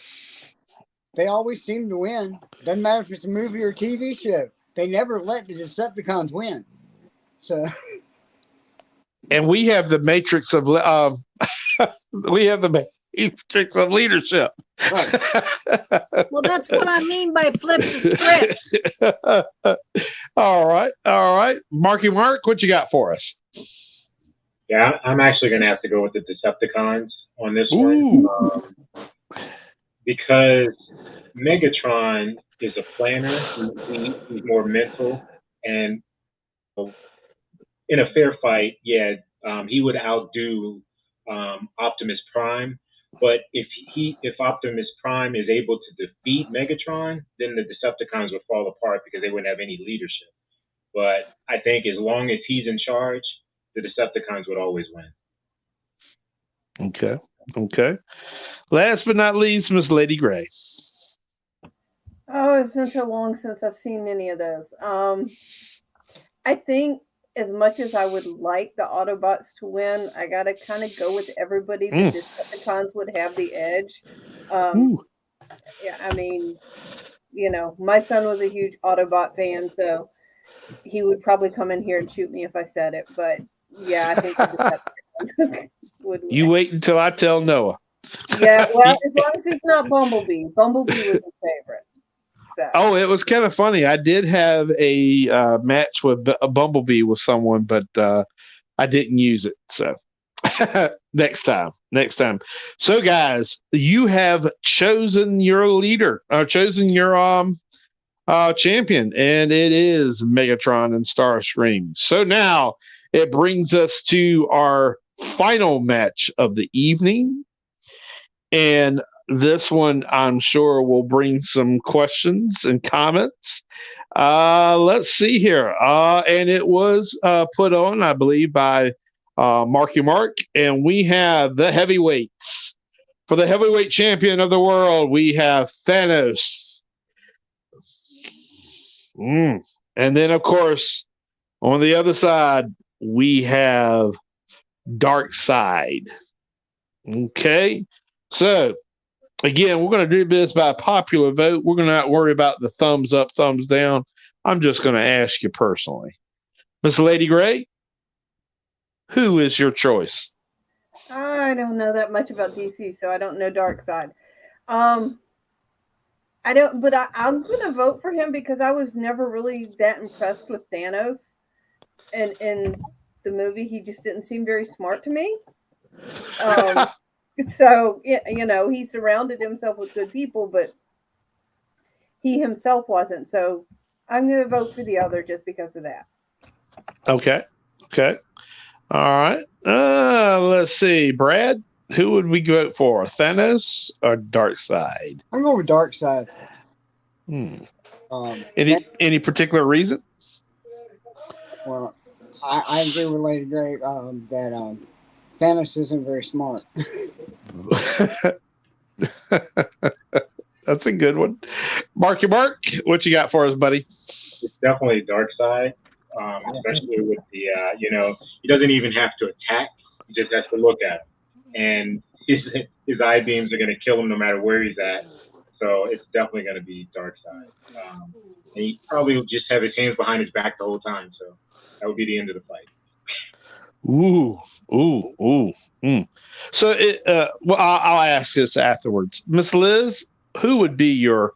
they always seem to win. Doesn't matter if it's a movie or TV show. They never let the Decepticons win. So, and we have the matrix of matrix of leadership. Right. Well, that's what I mean by flip the script. All right. Marky Mark, what you got for us? Yeah, I'm actually going to have to go with the Decepticons on this one. Because Megatron is a planner. He's more mental. And in a fair fight, he would outdo Optimus Prime. But if Optimus Prime is able to defeat Megatron, then the Decepticons would fall apart because they wouldn't have any leadership. But I think as long as he's in charge, the Decepticons would always win. Okay. Last but not least, Miss Lady Gray. Oh, it's been so long since I've seen any of those. I think as much as I would like the Autobots to win, I got to kind of go with everybody. The Decepticons would have the edge. Yeah, I mean, my son was a huge Autobot fan, so he would probably come in here and shoot me if I said it. But yeah, I think the Decepticons would win. You wait until I tell Noah. Yeah, well, as long as it's not Bumblebee. Bumblebee was his favorite. So. Oh, it was kind of funny. I did have a match with a Bumblebee with someone, but I didn't use it. So next time. So, guys, you have chosen your leader, chosen your champion, and it is Megatron and Starscream. So now it brings us to our final match of the evening. And this one, I'm sure, will bring some questions and comments. Let's see here. And it was put on, I believe, by Marky Mark. And we have the heavyweights. For the heavyweight champion of the world, we have Thanos. And then, of course, on the other side, we have Darkseid. Okay. So, again, we're going to do this by popular vote. We're going to not worry about the thumbs up, thumbs down. I'm just going to ask you personally. Miss Lady Gray, who is your choice? I don't know that much about DC, so I don't know Darkseid. I don't, but I'm going to vote for him because I was never really that impressed with Thanos. And in the movie, he just didn't seem very smart to me. So, you know, he surrounded himself with good people, but he himself wasn't. So I'm going to vote for the other just because of that. Okay. All right. Let's see. Brad, who would we vote for? Thanos or Darkseid? I'm going with Darkseid. Any particular reason? Well, I agree with Lady Gray that Thanos isn't very smart. That's a good one. Marky Mark, what you got for us, buddy? It's definitely Darkseid, especially with the, you know, he doesn't even have to attack. He just has to look at him. And his eye beams are going to kill him no matter where he's at. So it's definitely going to be Darkseid. And he probably will just have his hands behind his back the whole time. So that would be the end of the fight. Ooh. So, well, I'll ask this afterwards. Miss Liz, who would be your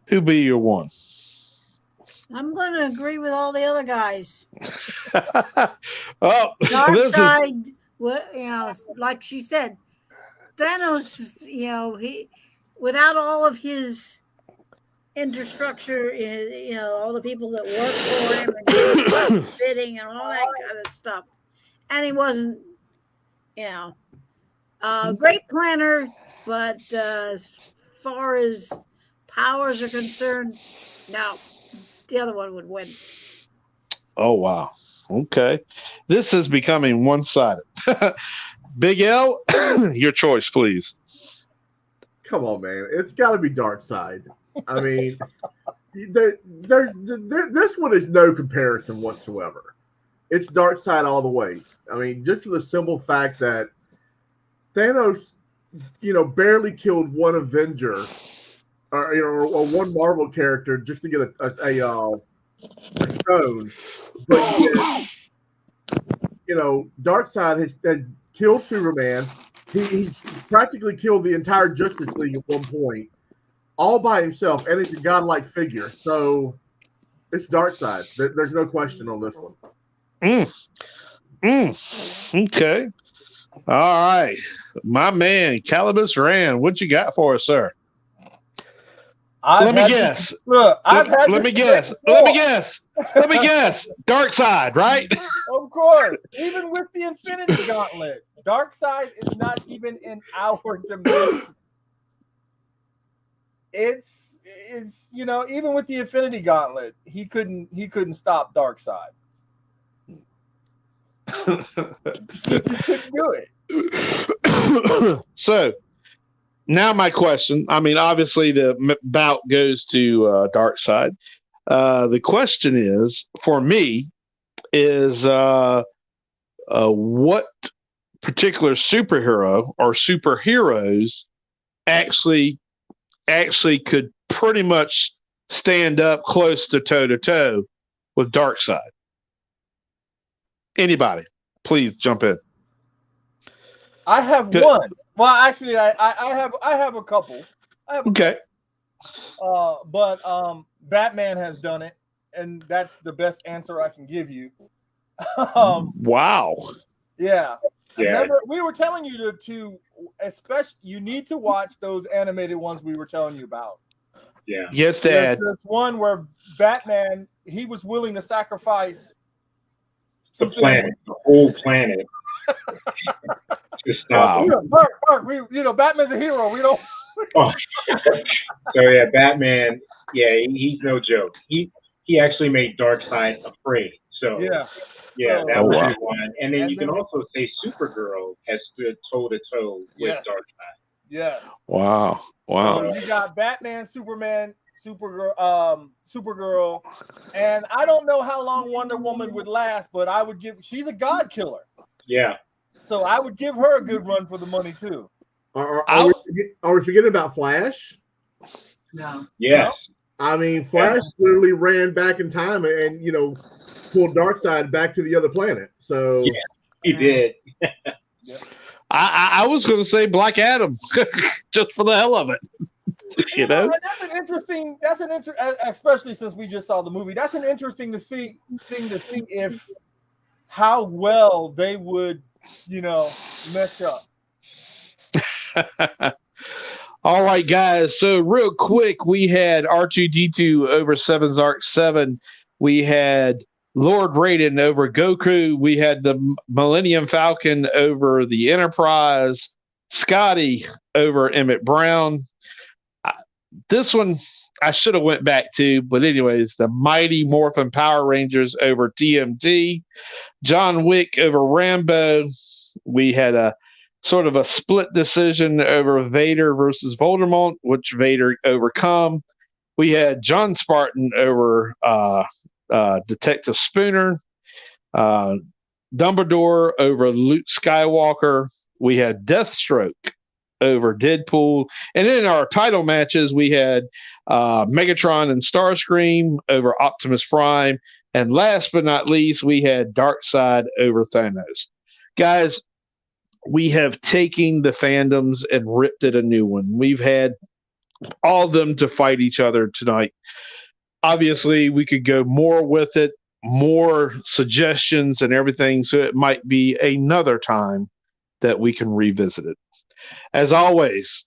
one? I'm going to agree with all the other guys. Oh, Darkseid, you know, like she said, Thanos, you know, he without all of his infrastructure, you know, all the people that work for him and did his bidding and all that kind of stuff, and he wasn't, you know, great planner, but as far as powers are concerned, no, the other one would win. Oh, wow. Okay. This is becoming one-sided. Big L, your choice, please. Come on, man. It's got to be Darkseid. I mean, this one is no comparison whatsoever. It's Darkseid all the way. I mean, just for the simple fact that Thanos, you know, barely killed one Avenger or, you know, or one Marvel character just to get a stone. But yet, you know, Darkseid has killed Superman. He's practically killed the entire Justice League at one point, all by himself, and it's a godlike figure. So it's Darkseid. There's no question on this one. Okay. All right. My man, Calibus Rand, what you got for us, sir? Let me guess. Let me guess. Darkseid, right? Of course. Even with the Infinity Gauntlet, Darkseid is not even in our dimension. It's you know, even with the Infinity Gauntlet, he couldn't stop Darkseid. He just couldn't do it. So now my question, I mean, obviously the bout goes to Darkseid. The question is, for me, is what particular superhero or superheroes actually could pretty much stand up close to toe with Darkseid? Anybody, please jump in. I have one. Well, actually, I have a couple. Okay. But Batman has done it, and that's the best answer I can give you. Wow. Yeah. Remember, we were telling you to especially you need to watch those animated ones we were telling you about. Yeah. Yes, Dad. There's one where Batman, he was willing to sacrifice the whole planet, Just stop. Wow. Mark, Batman's a hero. We don't. Oh. So yeah, Batman. Yeah, he's no joke. He actually made Darkseid afraid. So Yeah. yeah, that Oh, would wow. be one. And then And you can then- also say Supergirl has stood toe to toe with Yes. Darkseid. Yes. Wow. Wow. So you got Batman, Superman, Supergirl, and I don't know how long Wonder Woman would last, but I would she's a god killer. Yeah. So I would give her a good run for the money too. Are we forgetting about Flash? No. Yes. I mean, Flash literally ran back in time and pulled Darkseid back to the other planet. So Yeah, he did. I was going to say Black Adam, just for the hell of it. You know? And that's an interesting, especially since we just saw the movie. That's an interesting thing to see if how well they would, mesh up. All right, guys. So real quick, we had R2-D2 over 7 Zark 7. We had Lord Raiden over Goku. We had the Millennium Falcon over the Enterprise. Scotty over Emmett Brown. This one I should have went back to, but anyways, the Mighty Morphin Power Rangers over TMT. John Wick over Rambo. We had a sort of a split decision over Vader versus Voldemort, which Vader overcome. We had John Spartan over Detective Spooner. Dumbledore over Luke Skywalker. We had Deathstroke over Deadpool. And in our title matches, we had Megatron and Starscream over Optimus Prime. And last but not least, we had Darkseid over Thanos. Guys, we have taken the fandoms and ripped it a new one. We've had all of them to fight each other tonight. Obviously, we could go more with it, more suggestions and everything, so it might be another time that we can revisit it. As always,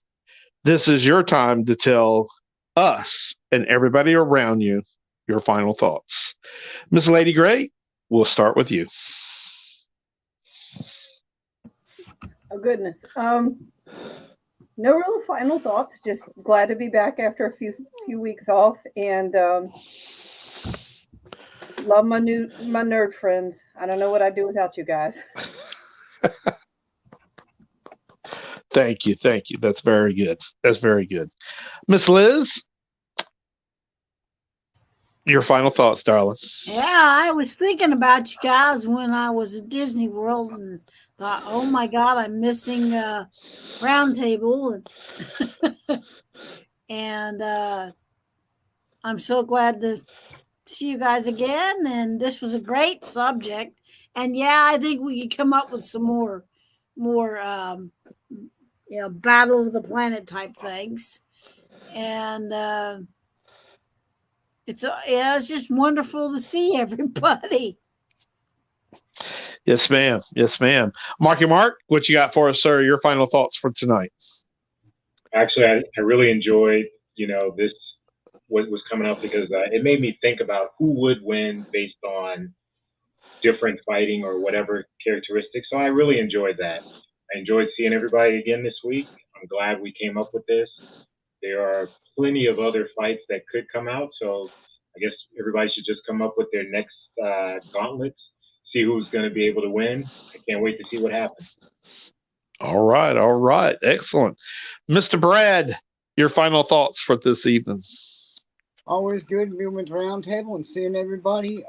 this is your time to tell us and everybody around you your final thoughts. Miss Lady Gray, we'll start with you. Oh goodness. No real final thoughts. Just glad to be back after a few weeks off, and love my nerd friends. I don't know what I'd do without you guys. Thank you. That's very good. Miss Liz, your final thoughts, darling. Yeah, I was thinking about you guys when I was at Disney World and thought, oh my God, I'm missing Roundtable. And I'm so glad to see you guys again. And this was a great subject. And yeah, I think we could come up with some more Battle of the Planet type things. And it's just wonderful to see everybody. Yes, ma'am. Marky Mark, what you got for us, sir? Your final thoughts for tonight. Actually, I really enjoyed, this what was coming up because it made me think about who would win based on different fighting or whatever characteristics. So I really enjoyed that. I enjoyed seeing everybody again this week. I'm glad we came up with this. There are plenty of other fights that could come out, so I guess everybody should just come up with their next gauntlets, see who's going to be able to win. I can't wait to see what happens. All right. Excellent. Mr. Brad, your final thoughts for this evening. Always good being with the round table and seeing everybody.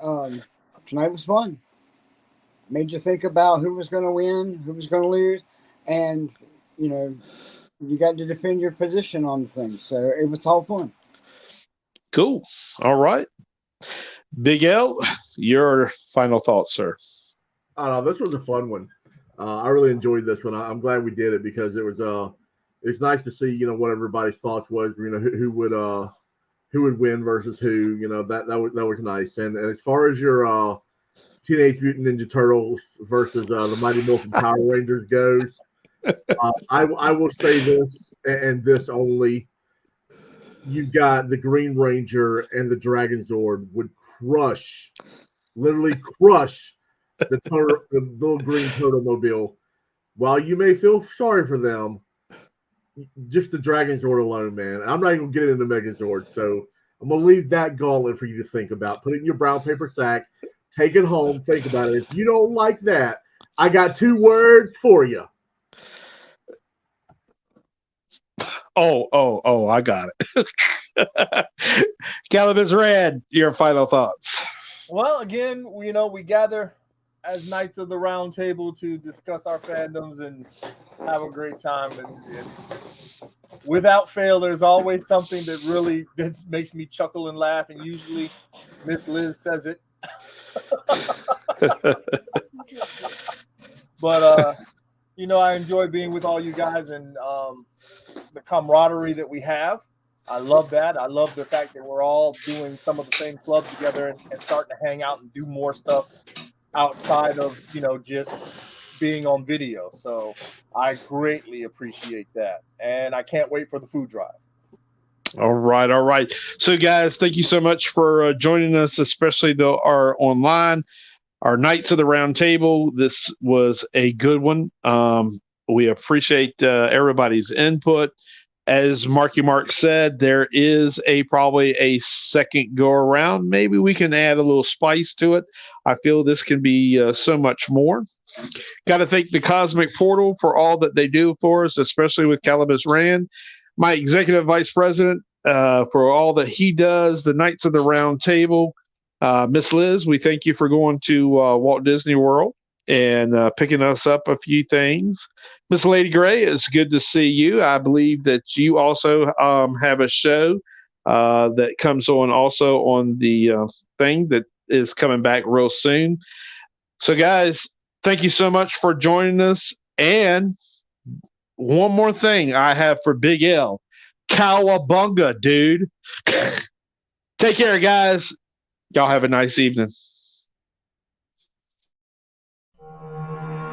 Tonight was fun. Made you think about who was going to win, who was going to lose, and, you got to defend your position on the thing. So it was all fun. Cool. All right. Big L, your final thoughts, sir. This was a fun one. I really enjoyed this one. I'm glad we did it because it's nice to see what everybody's thoughts was. Who would win versus who. That was nice. And as far as your Teenage Mutant Ninja Turtles versus the Mighty Morphin Power Rangers goes, I will say this and this only. You got the Green Ranger and the Dragon Zord would literally crush the little green turtle mobile. While you may feel sorry for them, just the Dragon Zord alone, man. I'm not even getting into Megazord, so I'm gonna leave that gauntlet for you to think about. Put it in your brown paper sack, take it home, think about it. If you don't like that, I got 2 words for you. Oh, I got it. Calibus Red, your final thoughts. Well, again, we gather as Knights of the Round Table to discuss our fandoms and have a great time. And without fail, there's always something that makes me chuckle and laugh. And usually Miss Liz says it. But, I enjoy being with all you guys and the camaraderie that we have. I love that. I love the fact that we're all doing some of the same clubs together and starting to hang out and do more stuff outside of, just being on video. So I greatly appreciate that. And I can't wait for the food drive. All right. So, guys, thank you so much for joining us, especially our online, our Knights of the Round Table. This was a good one. We appreciate everybody's input. As Marky Mark said, there is probably a second go around. Maybe we can add a little spice to it. I feel this can be so much more. Got to thank the Cosmic Portal for all that they do for us, especially with Calibus Rand, my executive vice president, for all that he does, the Knights of the Round Table. Miss Liz, we thank you for going to Walt Disney World and picking us up a few things. Miss Lady Gray, it's good to see you. I believe that you also have a show that comes on also on the thing that is coming back real soon. So, guys, thank you so much for joining us. And one more thing I have for Big L. Cowabunga, dude. Take care, guys. Y'all have a nice evening.